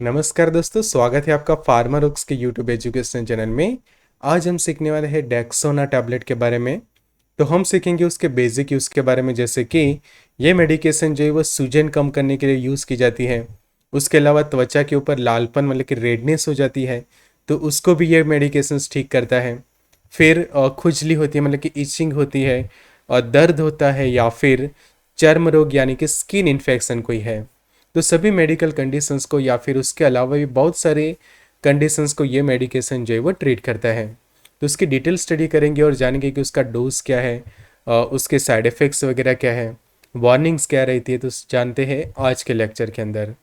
नमस्कार दोस्तों, स्वागत है आपका फार्मारोक्स के यूट्यूब एजुकेशन चैनल में। आज हम सीखने वाले हैं डेक्सोना टैबलेट के बारे में। तो हम सीखेंगे उसके बेसिक यूज़ के बारे में, जैसे कि ये मेडिकेशन जो है वो सूजन कम करने के लिए यूज़ की जाती है। उसके अलावा त्वचा के ऊपर लालपन मतलब कि रेडनेस हो जाती है, तो उसको भी ये मेडिकेशन ठीक करता है। फिर खुजली होती है मतलब कि इचिंग होती है, और दर्द होता है, या फिर चर्म रोग यानी कि स्किन इन्फेक्शन कोई है, तो सभी मेडिकल कंडीशंस को या फिर उसके अलावा भी बहुत सारे कंडीशंस को ये मेडिकेशन जो है वो ट्रीट करता है। तो उसकी डिटेल स्टडी करेंगे और जानेंगे कि उसका डोज क्या है, उसके साइड इफ़ेक्ट्स वगैरह क्या है, वार्निंग्स क्या रहती है, तो जानते हैं आज के लेक्चर के अंदर।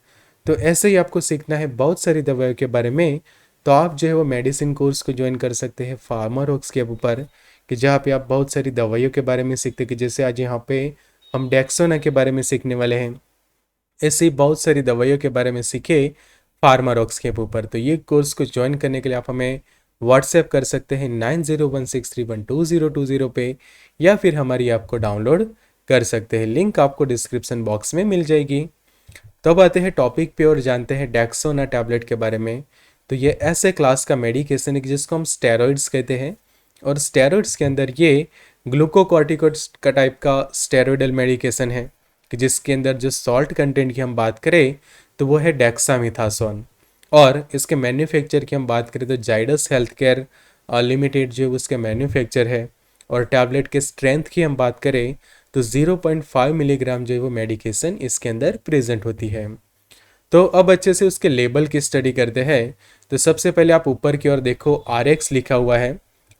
तो ऐसे ही आपको सीखना है बहुत सारी दवाइयों के बारे में। तो आप जो है वो मेडिसिन कोर्स को ज्वाइन कर सकते हैं फार्मारोक्स के ऊपर, कि जहाँ पे आप बहुत सारी दवाइयों के बारे में सीखते हैं, कि जैसे आज यहाँ पे हम डेक्सोना के बारे में सीखने वाले हैं। ऐसी बहुत सारी दवाइयों के बारे में सीखे फार्मारोक्स के ऊपर। तो ये कोर्स को ज्वाइन करने के लिए आप हमें व्हाट्सएप कर सकते हैं 9016312020 पे, या फिर हमारी ऐप को डाउनलोड कर सकते हैं। लिंक आपको डिस्क्रिप्शन बॉक्स में मिल जाएगी। तब आते हैं टॉपिक पे और जानते हैं डेक्सोना टैबलेट के बारे में। तो ये ऐसे क्लास का मेडिकेशन है जिसको हम स्टेरॉइड्स कहते हैं, और स्टेरॉइड्स के अंदर ये ग्लूकोकॉर्टिकोइड्स का टाइप का स्टेरॉइडल मेडिकेशन है, कि जिसके अंदर जो सॉल्ट कंटेंट की हम बात करें तो वो है डेक्सामिथासोन। और इसके मैन्युफैक्चर की हम बात करें तो जाइडस हेल्थ केयर लिमिटेड जो उसके मैन्युफैक्चर है। और टैबलेट के स्ट्रेंथ की हम बात करें तो 0.5 मिलीग्राम जो है वो मेडिकेशन इसके अंदर प्रेजेंट होती है। तो अब अच्छे से उसके लेबल की स्टडी करते हैं। तो सबसे पहले आप ऊपर की ओर देखो, RX लिखा हुआ है,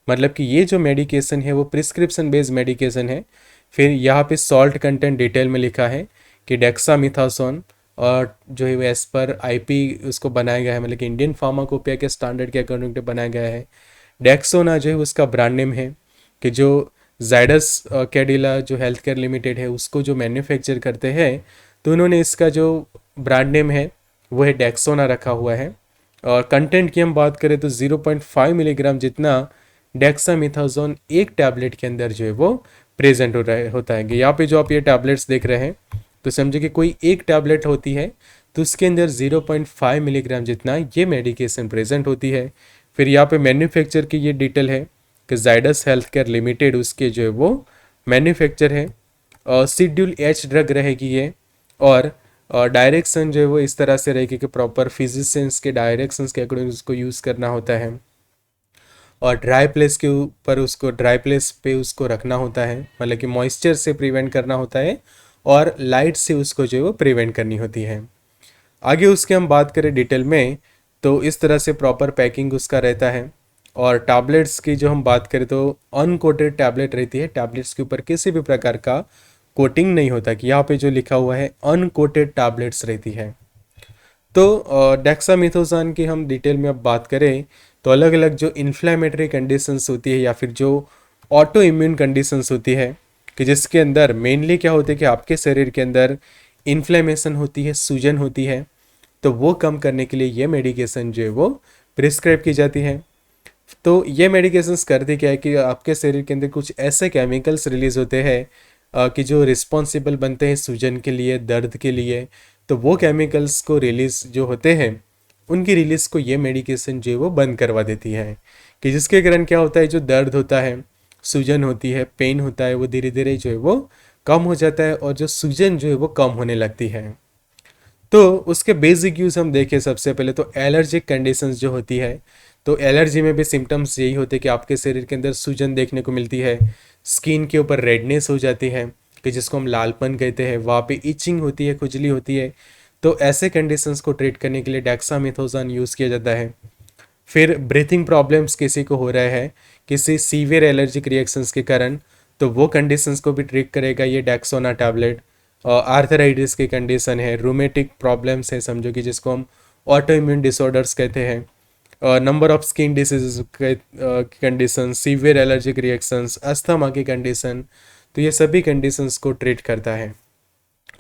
मतलब कि ये जो मेडिकेशन है वो प्रिस्क्रिप्शन बेस्ड मेडिकेशन है। फिर यहाँ पे सॉल्ट कंटेंट डिटेल में लिखा है कि डेक्सामिथासोन, और जो है वो एज पर IP उसको बनाया गया है, मतलब कि इंडियन फार्माकोपिया के स्टैंडर्ड के अकॉर्डिंग बनाया गया है। डेक्सोना जो है उसका ब्रांड नेम है, कि जो जाइडस कैडिला जो हेल्थ केयर लिमिटेड है उसको जो मैन्युफैक्चर करते हैं, तो उन्होंने इसका जो ब्रांड नेम है वो है डेक्सोना रखा हुआ है। और कंटेंट की हम बात करें तो 0.5 मिलीग्राम जितना डेक्सामिथासोन एक टैबलेट के अंदर जो है वो प्रेजेंट होता है। कि यहाँ पे जो आप ये टैबलेट्स देख रहे हैं, तो समझे कि कोई एक टैबलेट होती है तो उसके अंदर 0.5 मिलीग्राम जितना ये मेडिकेशन प्रेजेंट होती है। फिर यहाँ पे मैन्युफैक्चर की ये डिटेल है कि जाइडस हेल्थ केयर लिमिटेड उसके जो है वो मैन्युफैक्चर है। और शेड्यूल H ड्रग रहेगी ये। और डायरेक्शन जो है वो इस तरह से रहेगी कि प्रॉपर फिजिशियंस के डायरेक्शंस के अकॉर्डिंग उसको यूज़ करना होता है। और ड्राई प्लेस के ऊपर उसको ड्राई प्लेस पे उसको रखना होता है, मतलब कि मॉइस्चर से प्रिवेंट करना होता है, और लाइट से उसको जो है वो प्रिवेंट करनी होती है। आगे उसके हम बात करें डिटेल में, तो इस तरह से प्रॉपर पैकिंग उसका रहता है। और टैबलेट्स की जो हम बात करें तो अनकोटेड टैबलेट रहती है, टैबलेट्स के ऊपर किसी भी प्रकार का कोटिंग नहीं होता, कि यहाँ पे जो लिखा हुआ है अनकोटेड टैबलेट्स रहती है। तो डेक्सामिथासोन की हम डिटेल में अब बात करें तो अलग अलग जो इन्फ्लेमेटरी कंडीशंस होती है या फिर जो ऑटो इम्यून कंडीशंस होती है, कि जिसके अंदर मेनली क्या होती है कि आपके शरीर के अंदर इन्फ्लेमेशन होती है, सूजन होती है, तो वो कम करने के लिए ये मेडिकेशन जो है वो प्रिस्क्राइब की जाती है। तो ये मेडिकेशंस करते क्या है कि आपके शरीर के अंदर कुछ ऐसे केमिकल्स रिलीज होते हैं कि जो रिस्पॉन्सिबल बनते हैं सूजन के लिए, दर्द के लिए। तो वो केमिकल्स को रिलीज जो होते हैं, उनकी रिलीज को ये मेडिकेशन जो है वो बंद करवा देती है, कि जिसके कारण क्या होता है, जो दर्द होता है, सूजन होती है, पेन होता है, वो धीरे धीरे जो है वो कम हो जाता है, और जो सूजन जो है वो कम होने लगती है। तो उसके बेसिक यूज़ हम देखें सबसे पहले तो एलर्जिक कंडीशंस जो होती है, तो एलर्जी में भी सिम्टम्स यही होते हैं कि आपके शरीर के अंदर सूजन देखने को मिलती है, स्किन के ऊपर रेडनेस हो जाती है, कि जिसको हम लालपन कहते हैं, वहाँ पे इचिंग होती है, खुजली होती है। तो ऐसे कंडीशंस को ट्रीट करने के लिए डेक्सामेथासोन यूज़ किया जाता है। फिर ब्रीथिंग प्रॉब्लम्स किसी को हो रहा है, किसी सीवियर एलर्जिक रिएक्शंस के कारण, तो वो कंडीशंस को भी ट्रीट करेगा ये डेक्सोना टैबलेट। आर्थराइटिस की कंडीशन है, रूमेटिक प्रॉब्लम्स है समझो, कि जिसको हम ऑटो इम्यून डिसऑर्डर्स कहते हैं, number of skin disease condition, severe allergic reactions, asthma की कंडीशन, तो ये सभी कंडीशंस को ट्रीट करता है।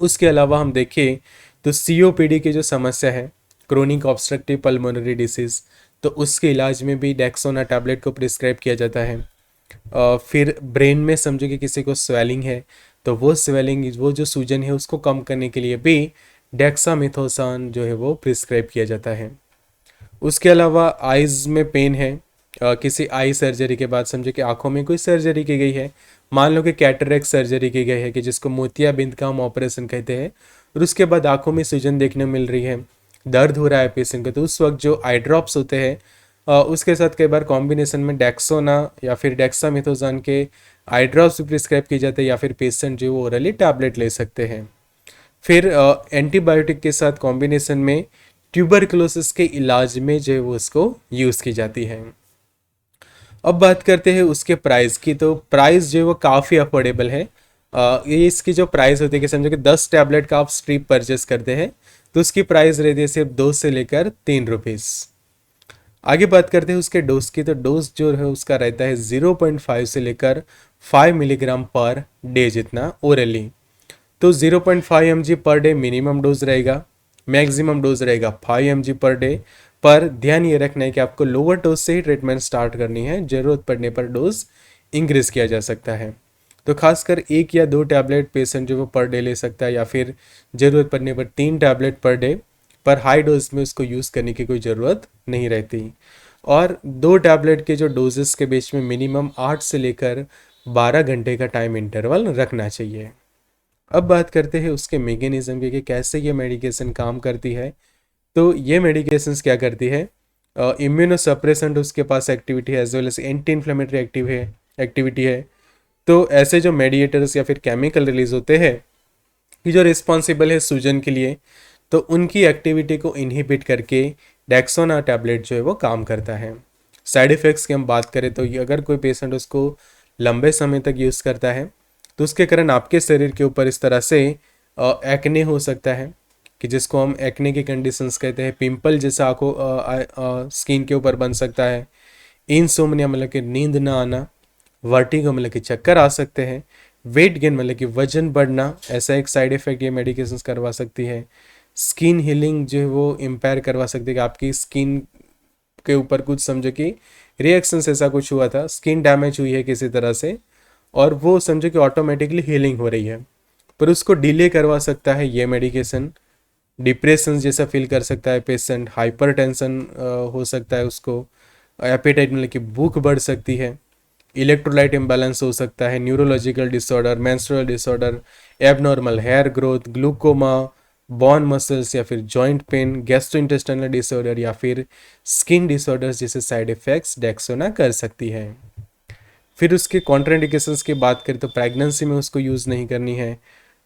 उसके अलावा हम देखें तो COPD की जो समस्या है, क्रोनिक ऑब्स्ट्रक्टिव पल्मोनरी डिसीज, तो उसके इलाज में भी डेक्सोना टैबलेट को प्रिस्क्राइब किया जाता है। फिर ब्रेन में समझो कि किसी को स्वेलिंग है, तो वो स्वेलिंग, वो जो सूजन है उसको कम करने के लिए भी डेक्सामेथासोन जो है वो प्रिस्क्राइब किया जाता है। उसके अलावा आइज़ में पेन है, किसी आई सर्जरी के बाद समझे कि आंखों में कोई सर्जरी की गई है, मान लो कि कैटरेक्ट सर्जरी की गई है कि जिसको मोतियाबिंद का हम ऑपरेशन कहते हैं, और उसके बाद आंखों में सूजन देखने मिल रही है, दर्द हो रहा है पेशेंट को, तो उस वक्त जो आई ड्रॉप्स होते हैं उसके साथ कई बार कॉम्बिनेशन में डेक्सोना या फिर डेक्सामेथासोन के आई ड्रॉप्स भी प्रिस्क्राइब किए जाते हैं, या फिर पेशेंट जो वो ओरली टैबलेट ले सकते हैं। फिर एंटीबायोटिक के साथ कॉम्बिनेशन में ट्यूबरकुलोसिस के इलाज में जो है वो उसको यूज़ की जाती है। अब बात करते हैं उसके प्राइस की, तो प्राइस जो है वो काफ़ी अफोर्डेबल है। ये इसकी जो प्राइस होती है कि समझो कि 10 टैबलेट का आप स्ट्रिप परचेस करते हैं तो उसकी प्राइस रहती है सिर्फ 2 से लेकर 3 रुपीज़। आगे बात करते हैं उसके डोज की, तो डोज जो है उसका रहता है 0.5 से लेकर 5 मिलीग्राम पर डे जितना ओरली। तो 0.5 mg per day minimum dose रहेगा, मैक्सिमम डोज रहेगा 5 mg पर डे। पर ध्यान ये रखना है कि आपको लोअर डोज से ही ट्रीटमेंट स्टार्ट करनी है, ज़रूरत पड़ने पर डोज इंक्रीज किया जा सकता है। तो खासकर 1 या 2 टैबलेट पेशेंट जो वो पर डे ले सकता है, या फिर ज़रूरत पड़ने पर 3 टैबलेट पर डे, पर हाई डोज में उसको यूज़ करने की कोई ज़रूरत नहीं रहती। और 2 टैबलेट के जो डोजेस के बीच में मिनिमम 8 से लेकर 12 घंटे का टाइम इंटरवल रखना चाहिए। अब बात करते हैं उसके मैकेनिज्म की कि कैसे ये मेडिकेशन काम करती है। तो ये मेडिकेशंस क्या करती है, इम्यूनोसप्रेसेंट उसके पास एक्टिविटी है, as well as anti inflammatory activity है। तो ऐसे जो मेडिएटर्स या फिर केमिकल रिलीज होते हैं कि जो रिस्पॉन्सिबल है सूजन के लिए, तो उनकी एक्टिविटी को इनहिबिट करके डेक्सोना टैबलेट जो है वो काम करता है। साइड इफ़ेक्ट्स की हम बात करें तो अगर कोई पेशेंट उसको लंबे समय तक यूज़ करता है तो उसके कारण आपके शरीर के ऊपर इस तरह से एक्ने हो सकता है, कि जिसको हम एक्ने की कंडीशंस कहते हैं। पिंपल जैसा आंखों स्किन के ऊपर बन सकता है। इंसोम्निया मतलब कि नींद ना आना, वर्टिगो मतलब कि चक्कर आ सकते हैं, वेट गेन मतलब कि वजन बढ़ना, ऐसा एक साइड इफेक्ट ये मेडिकेशंस करवा सकती है। स्किन हीलिंग जो है वो इम्पेयर करवा सकती है, कि आपकी स्किन के ऊपर कुछ समझो कि रिएक्शंस ऐसा कुछ हुआ था, स्किन डैमेज हुई है किसी तरह से, और वो समझो कि ऑटोमेटिकली हीलिंग हो रही है, पर उसको डिले करवा सकता है ये मेडिकेशन। डिप्रेशन जैसा फील कर सकता है पेशेंट, हाइपरटेंशन हो सकता है उसको, एपेटाइट मतलब कि भूख बढ़ सकती है, इलेक्ट्रोलाइट इम्बैलेंस हो सकता है, neurological disorder, menstrual disorder, abnormal hair growth, glaucoma, bone muscles या फिर जॉइंट पेन, गैस्ट्रोइंटेस्टाइनल डिसऑर्डर या फिर स्किन डिसऑर्डर्स जैसे साइड इफेक्ट्स डेक्सोना कर सकती है। फिर उसके कॉन्ट्राइंडिकेशंस की बात करें तो प्रेगनेंसी में उसको यूज़ नहीं करनी है।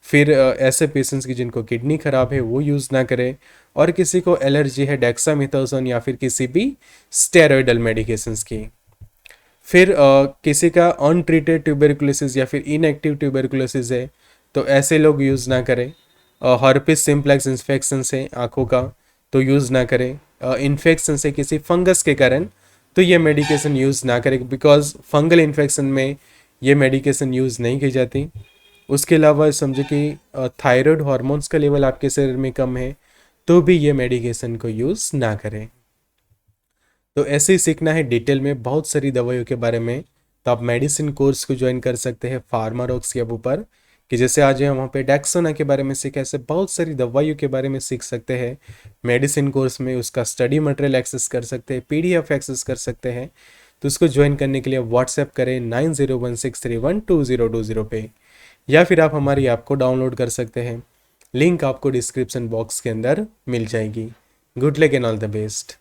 फिर ऐसे पेशेंट्स की जिनको किडनी खराब है वो यूज़ ना करें, और किसी को एलर्जी है डेक्सामेथासोन या फिर किसी भी स्टेरॉयडल मेडिकेशंस की। फिर किसी का अनट्रीटेड ट्यूबरकुलोसिस या फिर इनएक्टिव ट्यूबरकुलोसिस है तो ऐसे लोग यूज़ ना करें। हर्पिस सिम्प्लेक्स इन्फेक्शन से आँखों का तो यूज़ ना करें। इन्फेक्शन से किसी फंगस के कारण तो ये मेडिकेशन यूज़ ना करें, बिकॉज फंगल इन्फेक्शन में ये मेडिकेशन यूज़ नहीं की जाती। उसके अलावा समझे कि थायराइड हार्मोन्स का लेवल आपके शरीर में कम है तो भी ये मेडिकेशन को यूज़ ना करें। तो ऐसे ही सीखना है डिटेल में बहुत सारी दवाइयों के बारे में, तो आप मेडिसिन कोर्स को ज्वाइन कर सकते हैं फार्मारॉक्स के ऊपर, कि जैसे आज हम वहाँ पे डेक्सोना के बारे में सीखे, ऐसे बहुत सारी दवाइयों के बारे में सीख सकते हैं मेडिसिन कोर्स में। उसका स्टडी मटेरियल एक्सेस कर सकते हैं, PDF एक्सेस कर सकते हैं। तो उसको ज्वाइन करने के लिए व्हाट्सएप करें 9016312020 पे, या फिर आप हमारी ऐप को डाउनलोड कर सकते हैं। लिंक आपको डिस्क्रिप्शन बॉक्स के अंदर मिल जाएगी। Good luck and all the best.